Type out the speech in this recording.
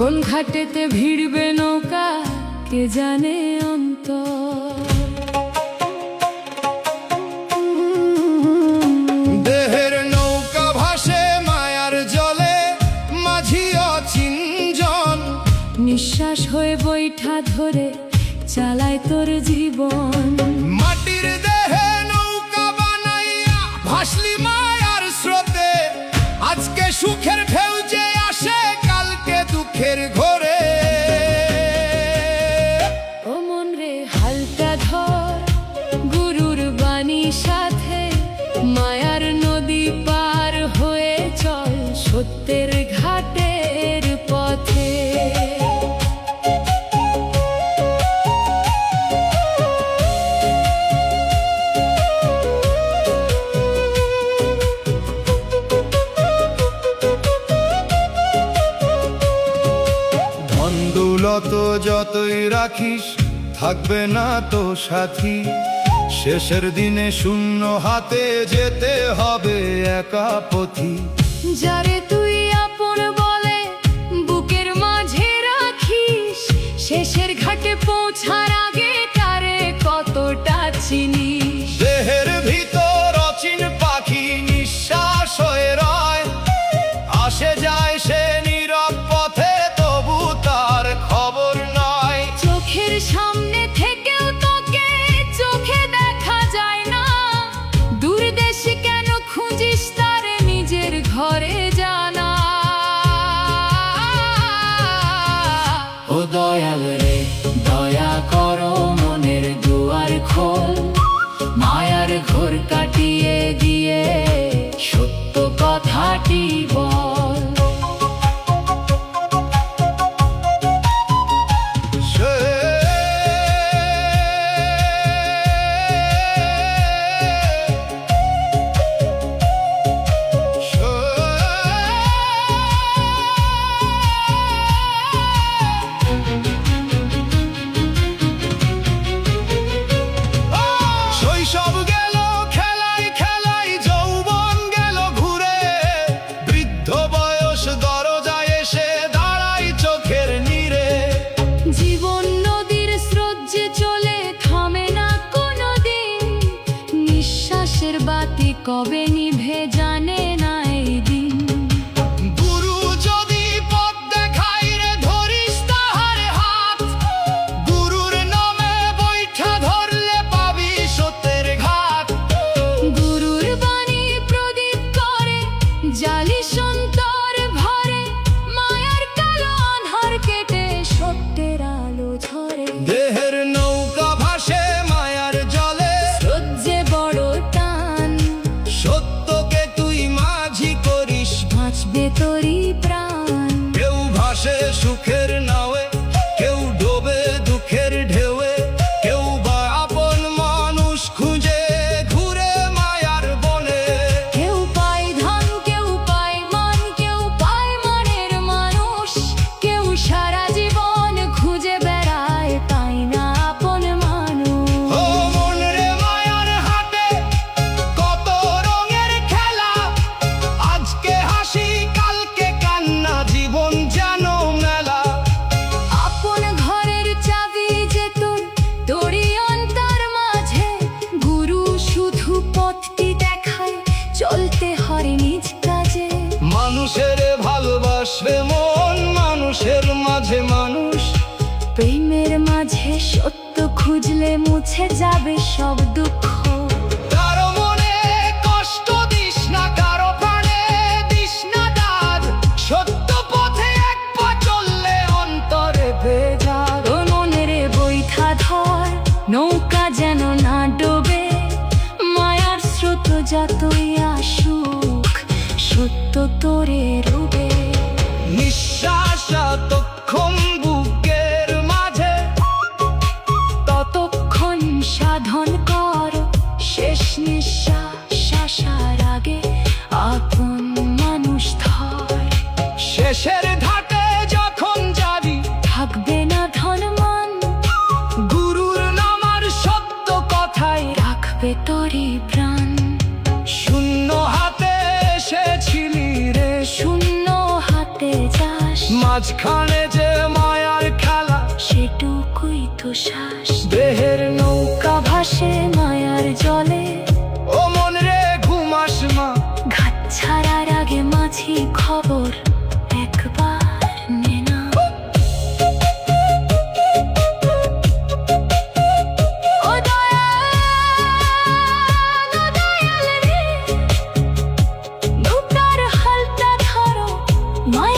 কোন ঘাটেতে ভিড়বে নৌকা কে জানে অন্তর। দেহের নৌকা ভাসে মায়ার জলে, মাঝি অচিনজন নিঃশ্বাস হয়ে বৈঠা ধরে চালায় তোর জীবন। মাটির দেহে নৌকা বানাইয়া ভাসলি মায়ার স্রোতে, আজকে সুখের ঢেউ যে আসে কালকে দুঃখের ঘোরে। ও মন রে হালকা ধর গুরুর বাণী সাথে, মায়ার নদী পার হয়ে চল সত্যের ঘাটের পথে। দৌলত যতই রাখিস থাকবে না তো সাথী, শেষের দিনে শূন্য হাতে যেতে হবে একা পথি। যারে তুই আপন বলে বুকের মাঝে রাখিস, শেষের ঘাটে পৌঁছার আগে তারে কতটা চিনিস। দেহের ভিতর অচিন পাখি নিঃশ্বাস হয়ে রয়, আসে যায় সে নীরব পথে তবু তার খবর নয়। চোখের সামনে থেকেও তোকে চোখে দেখা যায় না, দূর দেশে কেন খুঁজিস তারে নিজের ঘরে জানা। ও দয়াল রে দয়া করো মনের দুয়ার খোল, মায়ার ঘোর কাটিয়ে দিয়ে সত্য কথাটি বল। শৈশব গেল খেলাই খেলাই, যৌবন গেল ঘুরে, বৃদ্ধ বয়স দরজায় এসে দাঁড়াই চোখের নীরে। জীবন নদীর স্রোত যে চলে থামে না কোনোদিন, নিঃশ্বাসের বাতি কবে নিভে জানে না এই দিন। গুরু যদি পথ দেখায় রে ধরিস তাহার হাত, গুরুর নামে বৈঠা ধরলে পাবি সত্যের ঘাট। গুরুর বাণী প্রদীপ করে জালি সন্তর ভরে, মায়ার কালো আঁধার কেটে সত্যের আলো ঝরে। দেহের নৌকা ভাসে মায়ার জলে, স্রোত যে বড় টান, সত্যকে তুই মাঝি করিস, বাঁচবে তোরই প্রাণ। কেউ ভাসে সুখের নাওয়ে, কেউ ডোবে দুঃখের ঢেউয়ে, কেউ বা আপন মানুষ খুঁজে ঘুরে মায়ার বনে। কেউ পায় ধন কেউ পায় মান, কেউ পায় মনের মানুষ, কেউ সারা জীবন খুঁজে বেড়ায় তাই না আপন মানুষ। ও মন রে মায়ার হাটে কত রঙের খেলা, আজকে হাসি কালকে কান্না, জীবন যেন মেলা। আপন ঘরের চাবি যে তোর তোরই অন্তর মাঝে, গুরু শুধু পথটি দেখায় চলতে হয় নিজ কাজে। মানুষের ভালোবাসবে মন, মানুষের মাঝে মানুষ, প্রেমের মাঝে সত্য খুঁজলে মুছে যাবে সব দুঃখ। কারো মনে কষ্ট দিস না, কারো প্রাণে দিস না দাগ, সত্য পথে এক পা চললে অন্তরে ভেজা। ও মনের বৈঠা ধর নৌকা যেন না ডোবে, মায়ার স্রোত যতই আসুক সত্য তোরে রুবে। নিঃশ্বাস তখন বুকের মাঝে, ততক্ষণ সাধন কর শেষ নিঃশ্বাস আসার আগে আপন মানুষ ধর। শেষের ঘাটে যখন যাবি থাকবে না ধন মান, গুরুর নামার সত্য কথায় রাখবে তোরই প্রাণ। শূন্য হাতে এসেছিলি রে, শূন্য হাতে যাস মাঝখানে যে মায়ার খেলা, সেটুকুই তো শ্বাস। দেহের নৌকা ভাসে মায়ার জলে, ও মন রে ঘুমাস মা। ঘাট ছাড়ার আগে মাঝি খবর একবার নে না। ও দয়াল, ও দয়াল রে, নৌকার হালটা ধরো, মায়া